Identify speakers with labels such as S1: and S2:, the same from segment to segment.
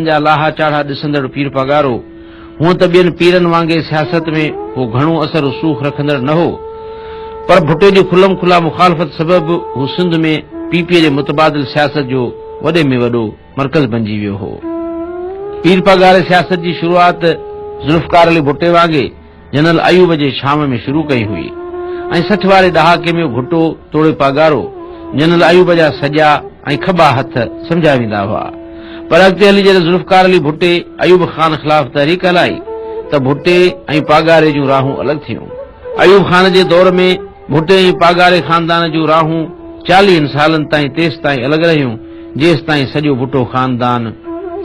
S1: जा लाहा चाढ़ा ॾिसंदड़ पीर पगारो हूअं त ॿियनि पीरनि वांगुरु सियासत में को घणो असर रसूख रखंदड़ न हो, पर भुट्टे जी खुलम खुला मुखालफ़त सबबि हू सिंध में पीपीए जे मुतबादिल सियासत जो वॾे में वॾो मर्कज़ बणिजी वियो हो। पीर पगार सियासत जी शुरूआत ज़ुल्फ़कार अली भुट्टे वांगुरु जनरल अयूब जे शाम में शुरू कई हुई ऐं 60 वारे ॾहाके में भुट्टो तोड़े पगारो जनरल अयूब जा सॼा ऐं खॿा हथ सम्झा वेंदा हुआ। पर अॻिते हली जॾहिं ज़ुल्फ़कार अली भुट्टे अयूब खान ख़िलाफ़ तहरीक हलाई त भुट्टे ऐं पागारे जूं राहूं अलॻि थियूं। अयूब खान जे दौर में भुट्टे ऐं पागारे ख़ानदान जूं राहूं 40 सालनि ताईं तेसि ताईं अलॻि रहियूं जेसि ताईं सॼो भुट्टो ख़ानदान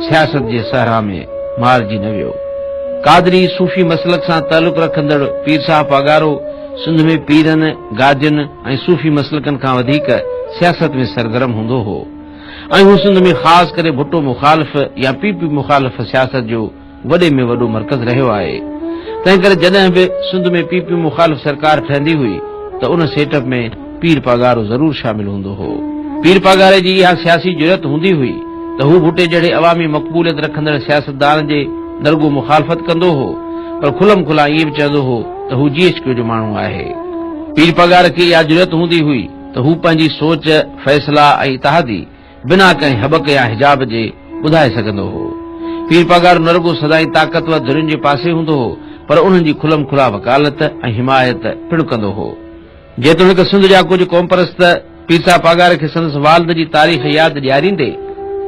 S1: सियासत जे सहरा में मारिजी न वियो। कादरी सूफ़ी मसलक सां तालुक़ रखंदड़ पीर साहब पागारो सिंध में पीरनि गादियुनि ऐं सूफ़ी मसलकनि खां वधीक सियासत में सरगर्म हूंदो हो ऐं हू सिंध में ख़ासि करे भुट्टो मुखालिफ़ या पीपी मुखालिफ़ सियासत जो वॾे में वॾो मर्कज़ रहियो आहे। तंहिं करे जॾहिं बि सिंध में पीपी मुखालिफ़ सरकार ठहंदी हुई त उन सेटअप में पीर पगारो ज़रूर शामिल हूंदो हो। पीर पगारे जी इहा सियासी जुरत हूंदी हुई त हू भुट्टे जहिड़े अवामी मक़बूलियत रखंदड़ सियासतदान जे दरगो मुखालफ़त कंदो हो, पर खुलम खुला ईअं बि चवंदो हो त हू GHQ जो माण्हू आहे। पीर पगार खे इहा जुरत हूंदी हुई त हू पंहिंजी सोच फ़ैसिला ऐं इत्तेहादी बिना कंहिं हबक या हिजाब जे ॿुधाए सघंदो हो। पीर पगार न रुगो सदाई ताक़तवर धुरियुनि जे पासे हूंदो हो, पर उन्हनि जी खुलम खुला वकालत ऐं हिमायत पिणु कंदो हो। जेतोणीकि सिंध जा कुझु क़ौमपरस्त पीर साहब पगार खे संदसि वालिद जी तारीख़ यादि ॾियारींदे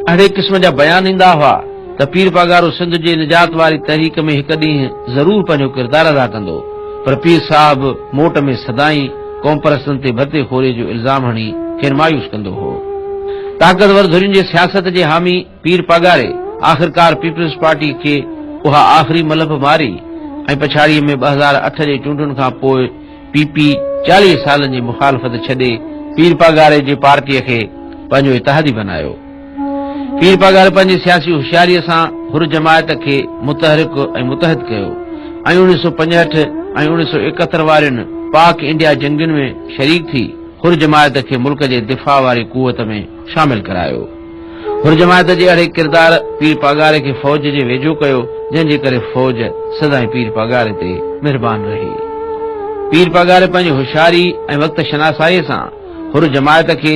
S1: अहिड़े क़िस्म जा बयान ईंदा हुआ त पीर पगारो सिंध जे निजात वारी तहरीक में हिकु ॾींहुं ज़रूर पंहिंजो किरदारु अदा कंदो, पर पीर साहब मोट में सदाई क़ौमपरस्तनि ते भरते खोरे जो इल्ज़ाम हणी खेनि मायूस कंदो हो। ताक़तवर धुरियुनि जे सियासत जे हामी पीर पगारे आख़िरकार पीपल्स पार्टी खे उहा आख़िरी मलभ मारी ऐं पछाड़ीअ में 2008 जे चूंडुनि खां पोइ पीपी 40 सालनि जी मुखालफ़त छॾे पीर पगारे जी पार्टीअ खे पंहिंजो इत्तेहादी बनायो। पीर पगार पंहिंजी सियासी होशियारीअ सां हुर जमायत खे मुतहरिक ऐं मुतहद कयो ऐं 1965 ऐं 1971 वारियुनि पाक इंडिया जंगुनि में शरीक थी हुर जमायत खे मुल्क जे दिफ़ा वारी कुवत में शामिल करायो। हुर जमायत जे अहिड़े किरदार पीर पगारे खे फ़ौज जे वेझो कयो, जंहिंजे करे फ़ौज सदाई पीर पगारे ते मेहरबान रही। पीर पगारे पंहिंजी होशियारी ऐं वक़्त शनासाईअ सां हुर जमायत खे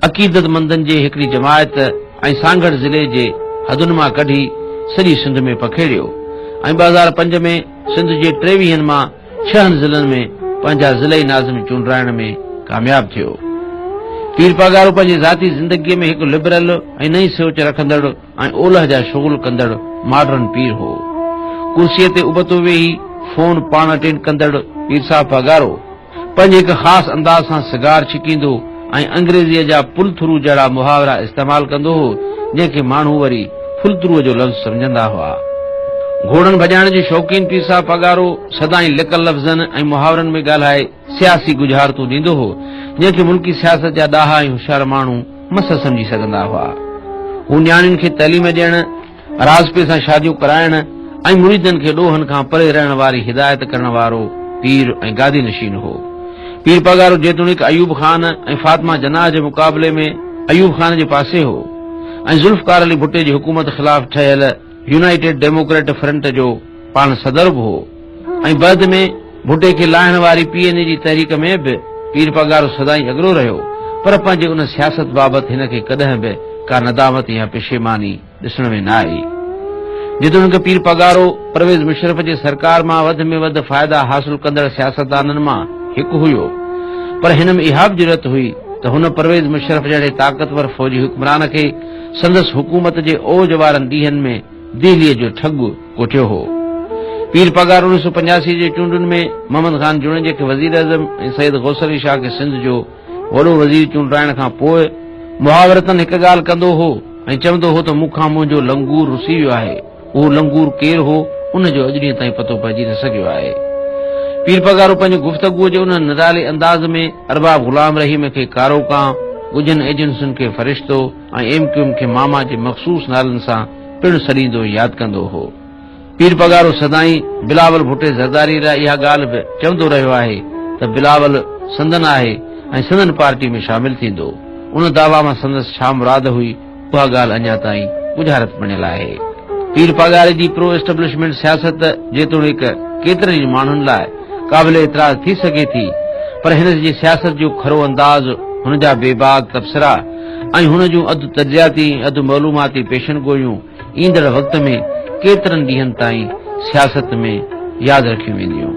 S1: अक़ीदतमंदनि जे हिकिड़ी जमायत ऐं सांगड़ ज़िले जे हदुनि मां कढी सॼी सिंध में पखेड़ियो ऐं 2005 में सिंध जे 23 मां 6 ज़िलनि में पंहिंजा ज़िलई नाज़िम चूंडाइण में कामयाब थियो। पीर पगारो पंहिंजी ज़ाती ज़िंदगीअ में हिकु लिबरल ऐं नई सोच रखंदड़ ऐं ओलह जा शुगुल कंदड़ मॉडर्न पीर हो। कुर्सीअ ते उबतो वेही फोन पाण अटेंड कंदड़ पीर साहब पगारो पंहिंजे हिकु ख़ासि अंदाज़ सां सिगार छिकींदो ऐं अंग्रेज़ीअ जा पुल थ्रू जहिड़ा मुहावरा इस्तेमाल कंदो हो, जंहिंखे माण्हू वरी फुल थ्रूअ जो लफ़्ज़ सम्झंदा हुआ। घोड़नि भॼाइण जी शौक़ीन पीर साहब पगारो सदाई लिकल लफ़्ज़नि ऐं मुहावरनि में ॻाल्हाए सियासी गुज़ारतूं ॾींदो हो, जंहिंखे मुल्की सियासत जा ॾाहा ऐं होशियार माण्हू मस सम्झी सघंदा हुआ। हू न्याणियुनि खे तइलीम ॾियण, राज़पे सां शादियूं कराइण ऐं मुरीदनि खे ॾोहनि खां परे रहण वारी हिदायत करण वारो पीर ऐं गादी नशीन हो। पीर पगारो जेतोणीकि अयूब खान ऐं फातिमा जनाह जे मुक़ाबले में अयूब खान जे पासे हो ऐं ज़ुल्फ़कार अली भुट्टे जी हुकूमत ख़िलाफ़ ठहियल यूनाइटेड डेमोक्रेट फ्रंट जो पाण सदर बि हो ऐं बाद में भुट्टे खे लाहिण वारी PNA जी तहरीक में बि पीर पगारो सदाई अॻिरो रहियो, पर पंहिंजे उन सियासत बाबति हिन खे कॾहिं बि का नदामत या पेशेमानी ॾिसण में न आई। जेतोणीकि पीर पगारो परवेज़ मुशर्रफ जे सरकार मां वधि में वधि फ़ाइदा हासिल कंदड़ सियासतदाननि मां हिकु हुयो, पर हिन में इहा बि ज़रूरत हुई त हुन परवेज़ मुशर्रफ जहिड़े ताक़तवर फ़ौजी हुक्मरान खे संदसि हुकूमत जे ओज वारनि ॾींहनि में दिल्लीअ जो ठॻु कोठियो हो। पीर पगार 1985 जे चूंडुनि में मोहम्मद खान जुनेजा खे वज़ीर आज़म ऐं सैयद गौसर अली शाह खे सिंध जो वॾो वज़ीर चूंडाइण खां पोइ मुहावरतन हिकु ॻाल्हि कंदो हो ऐं चवंदो हो त मूंखां मुंहिंजो लंगूर रुसी वियो आहे। उहो लंगूर केरु हो उन जो अॼु ॾींहं ताईं पतो पइजी न सघियो आहे। पीर पगारो पंहिंजी गुफ़्तगूअ जे उन निराले अंदाज़ में अरबाब ग़ुलाम रहीम खे कारोकां, ॻुझनि एजेंसियुनि खे फ़रिश्तो ऐं MQM खे मामा जे मख़सूस नालनि सां पिणु सॾींदो यादि कंदो हो। पीर पगारो सदाई बिलावल भुट्टे ज़रदारी लाइ इहा ॻाल्हि बि चवंदो रहियो आहे त बिलावल संदन आहे ऐं संदन पार्टी में शामिल थींदो। उन दावा मां संदसि छा मुराद हुई उहा ॻाल्हि अञा ताईं बुझारत बणियल आहे। पीर पगारे जी प्रो एस्टेब्लिशमेंट सियासत जेतोणीक केतिरनि ई माण्हुनि लाइ क़ाबिल एतिराज़ थी सघे थी, पर हिन जी सियासत जो खरो अंदाज़, हुन जा बेबाक तबसरा ऐं हुन जूं अधु तजियाती अधु मालूमाती पेशनगोइयूं ईंदड़ वक़्त में केतिरनि ॾींहनि ताईं सियासत में यादि रखियूं वेंदियूं।